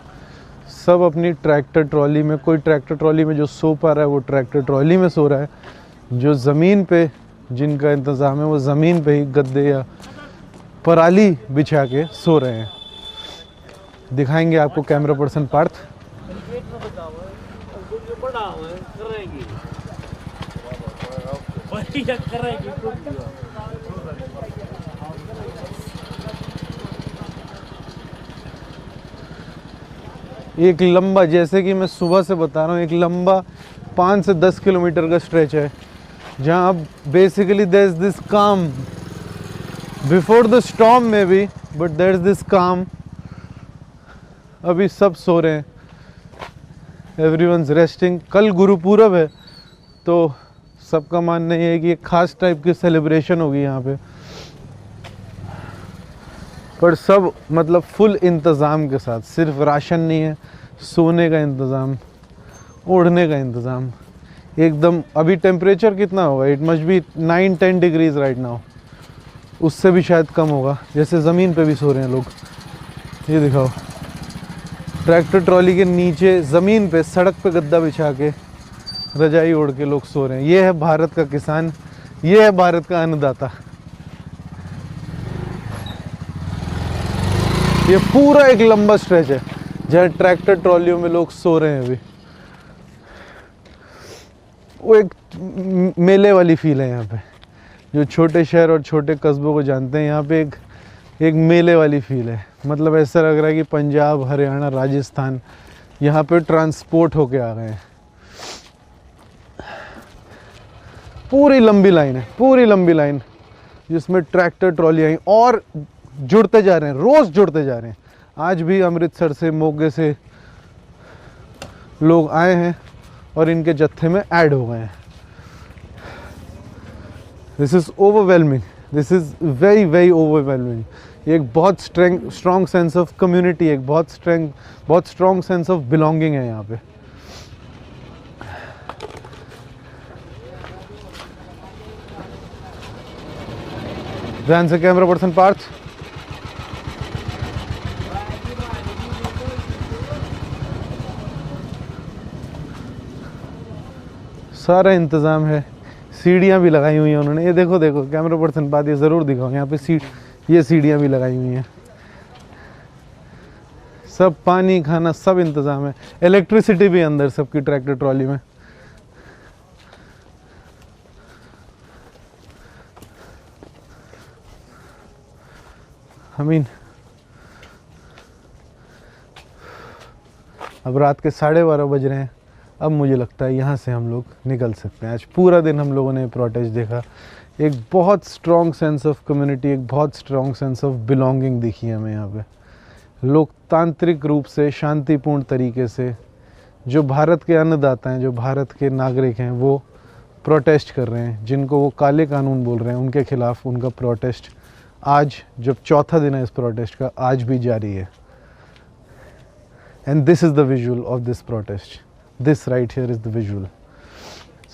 सब अपनी ट्रैक्टर ट्रॉली में, कोई ट्रैक्टर ट्रॉली में जो सो पा रहा है वो ट्रैक्टर ट्रॉली में सो रहा है, जो ज़मीन पे जिनका इंतज़ाम है वो ज़मीन पे ही गद्दे या पराली बिछा के सो रहे हैं। दिखाएंगे आपको कैमरा पर्सन पार्थ। एक लंबा, जैसे कि मैं सुबह से बता रहा हूँ, एक लंबा 5 से 10 किलोमीटर का स्ट्रेच है जहाँ बेसिकली देयर इज दिस काम बिफोर द स्टॉर्म में भी, बट देयर इज दिस काम। अभी सब सो रहे हैं, एवरीवनस रेस्टिंग। कल गुरुपूरब है तो सबका मानना ये है कि एक खास टाइप की सेलिब्रेशन होगी यहाँ पे, पर सब मतलब फुल इंतज़ाम के साथ। सिर्फ राशन नहीं है, सोने का इंतज़ाम, ओढ़ने का इंतज़ाम एकदम। अभी टेम्परेचर कितना होगा? It must be 9-10 degrees right now, उससे भी शायद कम होगा। जैसे ज़मीन पे भी सो रहे हैं लोग। ये दिखाओ, ट्रैक्टर ट्रॉली के नीचे ज़मीन पे, सड़क पे गद्दा बिछा के रजाई ओढ़ के लोग सो रहे हैं। ये है भारत का किसान, ये है भारत का अन्नदाता। ये पूरा एक लंबा स्ट्रेच है जहाँ ट्रैक्टर ट्रॉलियों में लोग सो रहे हैं अभी। वो एक मेले वाली फील है यहाँ पे। जो छोटे शहर और छोटे कस्बों को जानते हैं, यहाँ पे एक मेले वाली फील है। मतलब ऐसा लग रहा है कि पंजाब, हरियाणा, राजस्थान यहाँ पे ट्रांसपोर्ट होके आ गए हैं। पूरी लंबी लाइन है, पूरी लंबी लाइन जिसमें ट्रैक्टर ट्रॉलियाँ और जुड़ते जा रहे हैं, रोज़ जुड़ते जा रहे हैं। आज भी अमृतसर से, मोगे से लोग आए हैं और इनके जत्थे में ऐड हो गए हैं। This is overwhelming, this is very very overwhelming. एक बहुत स्ट्रॉन्ग सेंस ऑफ कम्युनिटी, एक बहुत स्ट्रॉन्ग सेंस ऑफ बिलोंगिंग है यहाँ पे। ध्यान से कैमरा पर्सन पार्थ। सारा इंतज़ाम है, सीढ़ियाँ भी लगाई हुई हैं उन्होंने। ये देखो देखो कैमरा पर्सन बात ये ज़रूर दिखाओ, यहाँ पे ये सीढ़ियाँ भी लगाई हुई हैं। सब पानी, खाना, सब इंतज़ाम है। इलेक्ट्रिसिटी भी अंदर सबकी ट्रैक्टर ट्रॉली में। अब रात के 12:30 बज रहे हैं। अब मुझे लगता है यहाँ से हम लोग निकल सकते हैं। आज पूरा दिन हम लोगों ने प्रोटेस्ट देखा। एक बहुत स्ट्रॉन्ग सेंस ऑफ कम्युनिटी, एक बहुत स्ट्रॉन्ग सेंस ऑफ बिलोंगिंग दिखी है हमें यहाँ पे। लोकतांत्रिक रूप से, शांतिपूर्ण तरीके से जो भारत के अन्नदाता हैं, जो भारत के नागरिक हैं, वो प्रोटेस्ट कर रहे हैं। जिनको वो काले कानून बोल रहे हैं, उनके खिलाफ उनका प्रोटेस्ट आज, जब चौथा दिन है इस प्रोटेस्ट का, आज भी जारी है। And this is the visual of this protest. This right here is the visual.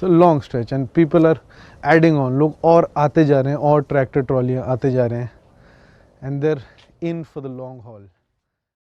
So long stretch and people are adding on. लोग और आते जा रहे हैं, और ट्रैक्टर ट्रॉलियाँ आते जा रहे हैं, and they're in for the long haul.